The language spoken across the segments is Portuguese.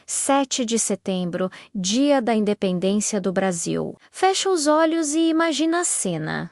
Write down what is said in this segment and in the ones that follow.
7 de setembro, dia da independência do Brasil. Fecha os olhos e imagina a cena.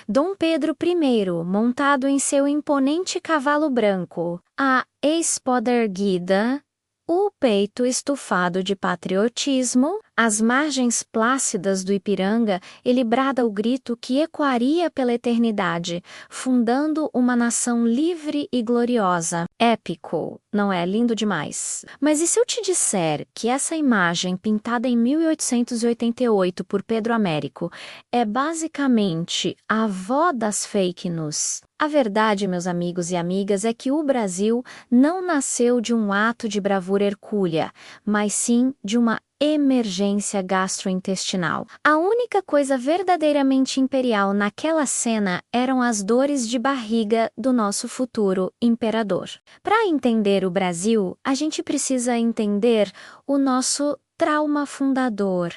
Dom Pedro I, montado em seu imponente cavalo branco, a espada erguida, o peito estufado de patriotismo, às margens plácidas do Ipiranga, ele brada o grito que ecoaria pela eternidade, fundando uma nação livre e gloriosa. Épico, não é? Lindo demais. Mas e se eu te disser que essa imagem, pintada em 1888 por Pedro Américo, é basicamente a avó das fake news? A verdade, meus amigos e amigas, é que o Brasil não nasceu de um ato de bravura hercúlea, mas sim de uma emergência gastrointestinal. A única coisa verdadeiramente imperial naquela cena eram as dores de barriga do nosso futuro imperador. Para entender o Brasil, a gente precisa entender o nosso trauma fundador.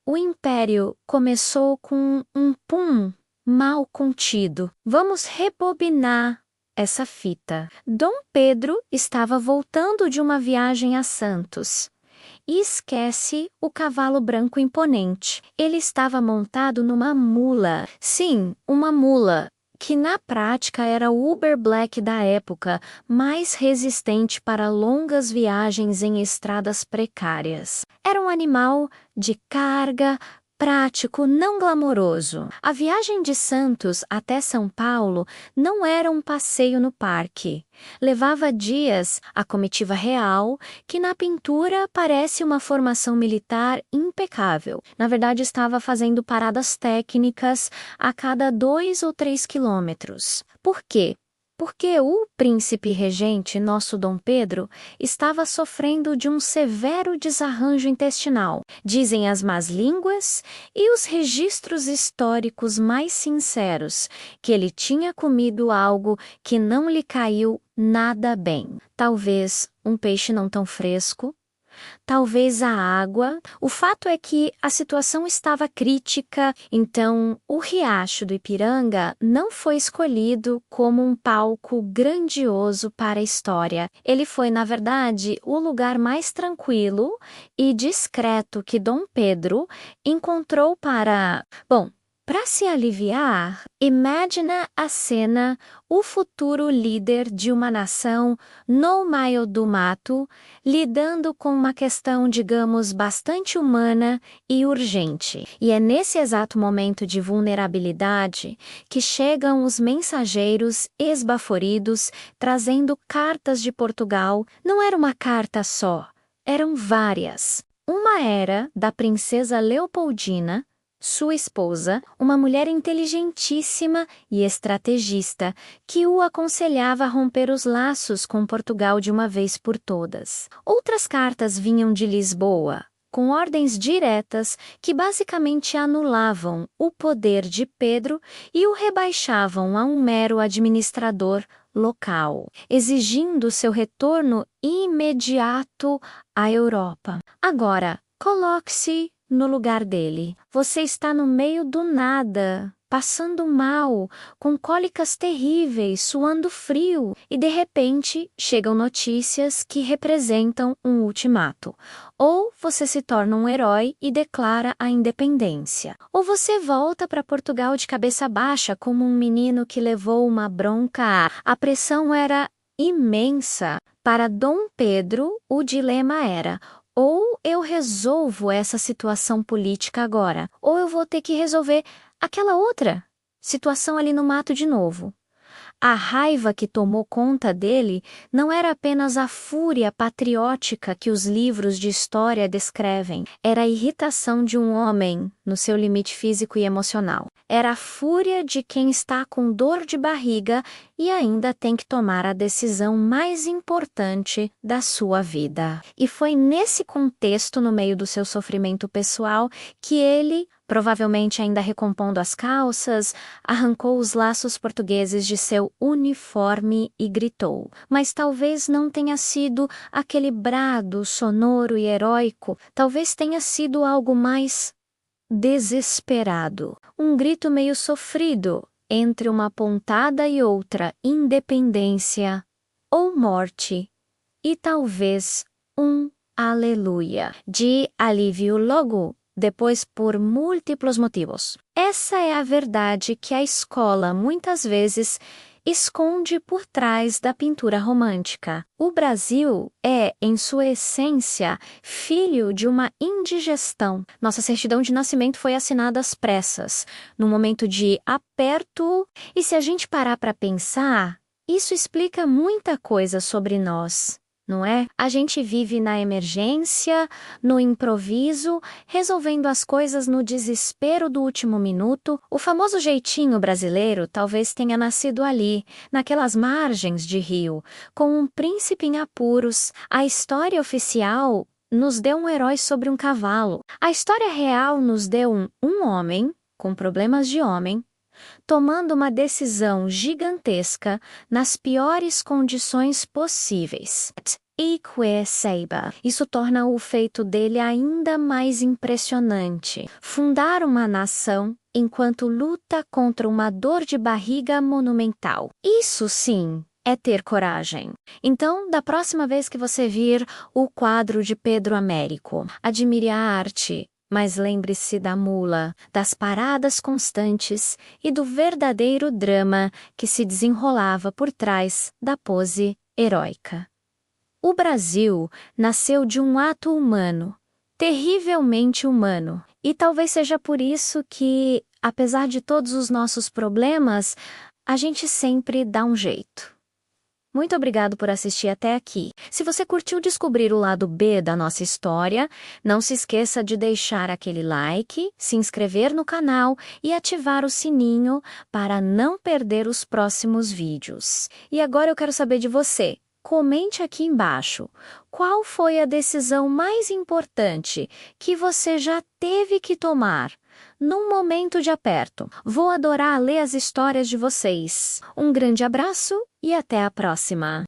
O império começou com um pum mal contido. Vamos rebobinar essa fita. Dom Pedro estava voltando de uma viagem a Santos e esquece o cavalo branco imponente. Ele estava montado numa mula. Sim, uma mula, que na prática era o Uber Black da época, mais resistente para longas viagens em estradas precárias. Era um animal de carga, prático, não glamouroso. A viagem de Santos até São Paulo não era um passeio no parque. Levava dias a comitiva real, que na pintura parece uma formação militar impecável. Na verdade, estava fazendo paradas técnicas a cada 2 ou 3 quilômetros. Por quê? Porque o príncipe regente, nosso Dom Pedro, estava sofrendo de um severo desarranjo intestinal, dizem as más línguas e os registros históricos mais sinceros, que ele tinha comido algo que não lhe caiu nada bem. Talvez um peixe não tão fresco, talvez a água. O fato é que a situação estava crítica, então o Riacho do Ipiranga não foi escolhido como um palco grandioso para a história. Ele foi, na verdade, o lugar mais tranquilo e discreto que Dom Pedro encontrou para se aliviar, imagina a cena, o futuro líder de uma nação no meio do mato, lidando com uma questão, digamos, bastante humana e urgente. E é nesse exato momento de vulnerabilidade que chegam os mensageiros esbaforidos, trazendo cartas de Portugal. Não era uma carta só, eram várias. Uma era da princesa Leopoldina, sua esposa, uma mulher inteligentíssima e estrategista, que o aconselhava a romper os laços com Portugal de uma vez por todas. Outras cartas vinham de Lisboa, com ordens diretas que basicamente anulavam o poder de Pedro e o rebaixavam a um mero administrador local, exigindo seu retorno imediato à Europa. Agora, coloque-se no lugar dele. Você está no meio do nada, passando mal, com cólicas terríveis, suando frio, e de repente chegam notícias que representam um ultimato. Ou você se torna um herói e declara a independência. Ou você volta para Portugal de cabeça baixa como um menino que levou uma bronca. A pressão era imensa. Para Dom Pedro, o dilema era: ou eu resolvo essa situação política agora, ou eu vou ter que resolver aquela outra situação ali no mato de novo. A raiva que tomou conta dele não era apenas a fúria patriótica que os livros de história descrevem. Era a irritação de um homem no seu limite físico e emocional. Era a fúria de quem está com dor de barriga e ainda tem que tomar a decisão mais importante da sua vida. E foi nesse contexto, no meio do seu sofrimento pessoal, que ele, provavelmente ainda recompondo as calças, arrancou os laços portugueses de seu uniforme e gritou. Mas talvez não tenha sido aquele brado sonoro e heróico, talvez tenha sido algo mais desesperado. Um grito meio sofrido, entre uma pontada e outra, independência ou morte, e talvez um aleluia, de alívio logo, depois por múltiplos motivos. Essa é a verdade que a escola muitas vezes esconde por trás da pintura romântica. O Brasil é, em sua essência, filho de uma indigestão. Nossa certidão de nascimento foi assinada às pressas, num momento de aperto, e se a gente parar para pensar, isso explica muita coisa sobre nós. Não é? A gente vive na emergência, no improviso, resolvendo as coisas no desespero do último minuto. O famoso jeitinho brasileiro talvez tenha nascido ali, naquelas margens de rio, com um príncipe em apuros. A história oficial nos deu um herói sobre um cavalo. A história real nos deu um homem, com problemas de homem, tomando uma decisão gigantesca nas piores condições possíveis. Ique Seiba. Isso torna o feito dele ainda mais impressionante. Fundar uma nação enquanto luta contra uma dor de barriga monumental. Isso sim é ter coragem. Então, da próxima vez que você vir o quadro de Pedro Américo, admire a arte, mas lembre-se da mula, das paradas constantes e do verdadeiro drama que se desenrolava por trás da pose heróica. O Brasil nasceu de um ato humano, terrivelmente humano, e talvez seja por isso que, apesar de todos os nossos problemas, a gente sempre dá um jeito. Muito obrigado por assistir até aqui. Se você curtiu descobrir o lado B da nossa história, não se esqueça de deixar aquele like, se inscrever no canal e ativar o sininho para não perder os próximos vídeos. E agora eu quero saber de você. Comente aqui embaixo, qual foi a decisão mais importante que você já teve que tomar num momento de aperto? Vou adorar ler as histórias de vocês. Um grande abraço e até a próxima!